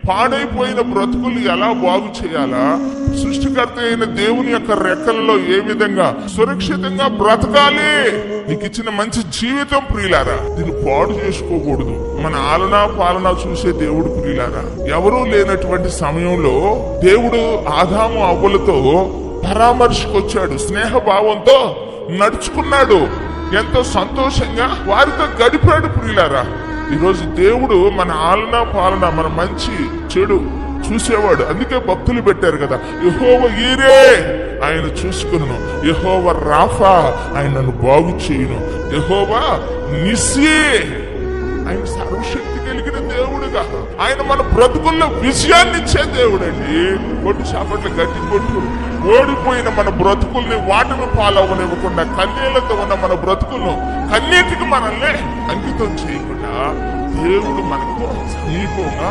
పాడైపోయిన బ్రతుకులు ఎలా బాగు చేయాలా, సృష్టికర్త అయిన దేవుని యొక్క రెక్కలలో ఏ విధంగా సురక్షితంగా బ్రతకాలి, నీకు ఇచ్చిన మంచి జీవితం ప్రియులారా, దీన్ని పాడు చేసుకోకూడదు. మన ఆలనా పాలనా చూసే దేవుడు ప్రియులారా, ఎవరూ లేనటువంటి సమయంలో దేవుడు ఆదాము అవ్వలతో పరామర్శకొచ్చాడు, స్నేహభావంతో నడుచుకున్నాడు, ఎంతో సంతోషంగా వారితో గడిపాడు ప్రియులారా. ఈరోజు దేవుడు మన ఆలనా పాలన, మన మంచి చెడు చూసేవాడు. అందుకే భక్తులు పెట్టారు కదా, యెహోవా ఈరే ఆయన చూసుకును, యెహోవా రాఫా ఆయనను బాగు చేయును, యెహోవా నిస్సీ ఆయన సర్వశక్తి కలిగిన దేవుడుగా, ఆయన మన బ్రతుకుల్లో విజయాన్ని ఇచ్చే దేవుడు అండి. కొట్టు చాపట్లు గట్టి కొట్టు. ఓడిపోయిన మన బ్రతుకుల్ని వాటిని పాలవనివ్వకుండా, కన్నీళ్లతో ఉన్న మన బ్రతుకులను కన్నీటికి మనల్ని అంకితం చేయకుండా దేవుడు మనకు సమీపంగా